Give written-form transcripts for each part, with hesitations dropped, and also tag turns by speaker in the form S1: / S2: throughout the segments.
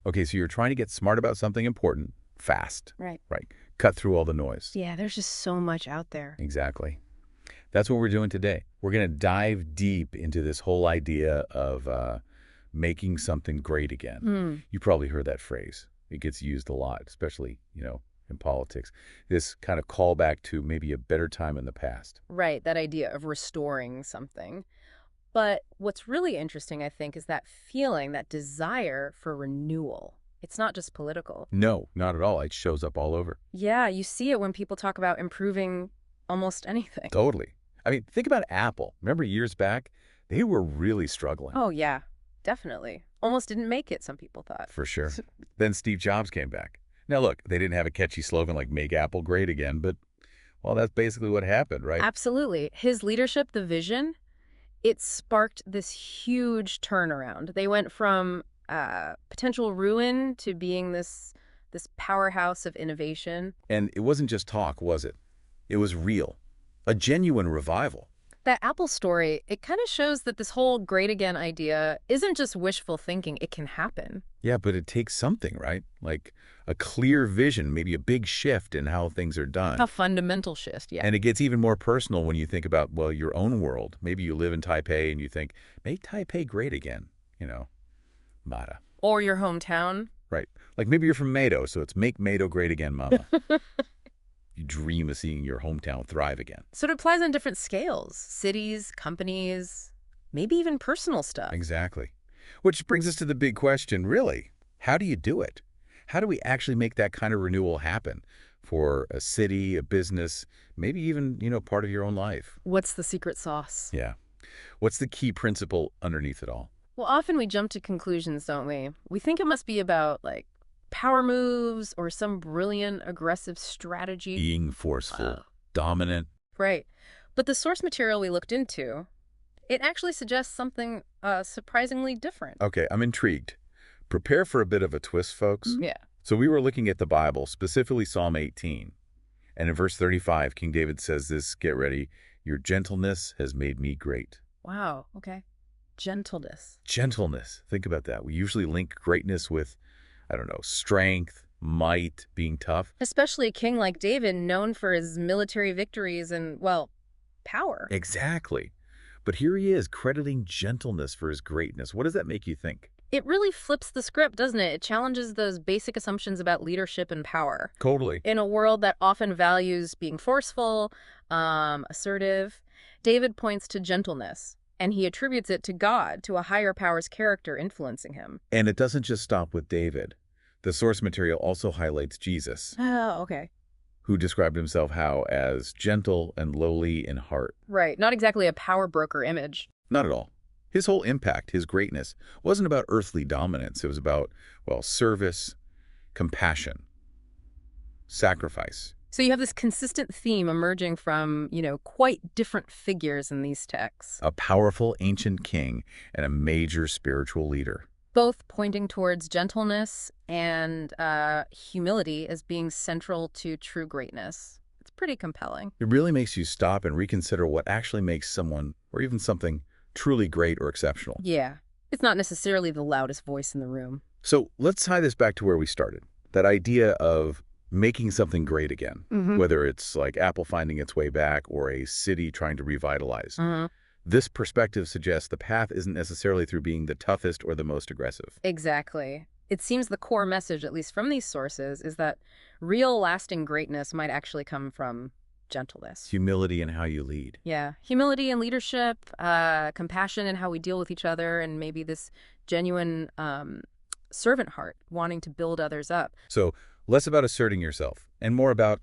S1: Okay, so you're trying to get smart about something important fast,
S2: Right.
S1: right? Cut through all the noise.
S2: Yeah, there's just so much out there.
S1: Exactly. That's what we're doing today. We're going to dive deep into this whole idea of making something great again.
S2: Hmm.
S1: You probably heard that phrase. It gets used a lot, especially, in politics. This kind of callback to maybe a better time in the past.
S2: Right, that idea of restoring something. But what's really interesting, I think, is that feeling, that desire for renewal. It's not just political.
S1: No, not at all. It shows up all over.
S2: Yeah, you see it when people talk about improving almost anything.
S1: Totally. I mean, think about Apple. Remember years back? They were really struggling.
S2: Oh, yeah, definitely. Almost didn't make it, some people thought.
S1: For sure. Then Steve Jobs came back. Now, look, they didn't have a catchy slogan like "Make Apple Great Again," but, well, that's basically what happened, right?
S2: Absolutely. His leadership, the vision, it sparked this huge turnaround. They went from potential ruin to being this powerhouse of innovation.
S1: And it wasn't just talk, was it? It was real. A genuine revival.
S2: That Apple story, it kind of shows that this whole great again idea isn't just wishful thinking. It can happen.
S1: Yeah, but it takes something, right? Like a clear vision, maybe a big shift in how things are done.
S2: A fundamental shift, yeah.
S1: And it gets even more personal when you think about, well, your own world. Maybe you live in Taipei and you think, make Taipei great again, MAGA.
S2: Or your hometown.
S1: Right. Like maybe you're from Madou, so it's make Madou great again, mama. You dream of seeing your hometown thrive again.
S2: So it applies on different scales. Cities, companies, maybe even personal stuff.
S1: Exactly. Which brings us to the big question, really. How do you do it? How do we actually make that kind of renewal happen for a city, a business, maybe even, part of your own life?
S2: What's the secret sauce?
S1: Yeah. What's the key principle underneath it all?
S2: Well, often we jump to conclusions, don't we? We think it must be about, power moves or some brilliant, aggressive strategy.
S1: Being forceful, dominant.
S2: Right. But the source material we looked into, it actually suggests something surprisingly different.
S1: Okay, I'm intrigued. Prepare for a bit of a twist, folks.
S2: Yeah.
S1: So we were looking at the Bible, specifically Psalm 18. And in verse 35, King David says this, get ready, your gentleness has made me great.
S2: Wow. Okay. Gentleness.
S1: Gentleness. Think about that. We usually link greatness with, strength, might, being tough.
S2: Especially a king like David, known for his military victories and, well, power.
S1: Exactly. But here he is, crediting gentleness for his greatness. What does that make you think?
S2: It really flips the script, doesn't it? It challenges those basic assumptions about leadership and power.
S1: Totally.
S2: In a world that often values being forceful, assertive, David points to gentleness, and he attributes it to God, to a higher power's character influencing him.
S1: And it doesn't just stop with David. The source material also highlights Jesus,
S2: Oh, okay.
S1: who described himself as gentle and lowly in heart.
S2: Right. Not exactly a power broker image.
S1: Not at all. His whole impact, his greatness, wasn't about earthly dominance. It was about, service, compassion, sacrifice.
S2: So you have this consistent theme emerging from, quite different figures in these texts,
S1: A powerful ancient king and a major spiritual leader.
S2: both pointing towards gentleness and humility as being central to true greatness. It's pretty compelling.
S1: It really makes you stop and reconsider what actually makes someone, or even something, truly great or exceptional.
S2: Yeah. It's not necessarily the loudest voice in the room.
S1: So let's tie this back to where we started. That idea of making something great again, whether it's like Apple finding its way back or a city trying to revitalize. This perspective suggests the path isn't necessarily through being the toughest or the most aggressive.
S2: Exactly. It seems the core message, at least from these sources, is that real lasting greatness might actually come from gentleness.
S1: Humility in how you lead.
S2: Yeah. Humility and leadership, compassion in how we deal with each other, and maybe this genuine servant heart, wanting to build others up.
S1: So less about asserting yourself and more about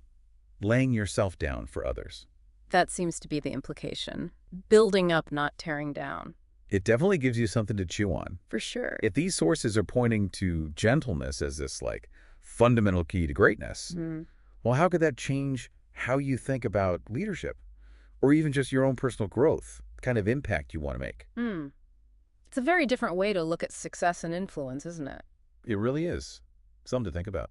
S1: laying yourself down for others.
S2: That seems to be the implication. Building up, not tearing down.
S1: It definitely gives you something to chew on.
S2: For sure.
S1: If these sources are pointing to gentleness as this fundamental key to greatness, well, how could that change how you think about leadership or even just your own personal growth, the kind of impact you want to make?
S2: It's a very different way to look at success and influence, isn't it?
S1: It really is. Something to think about.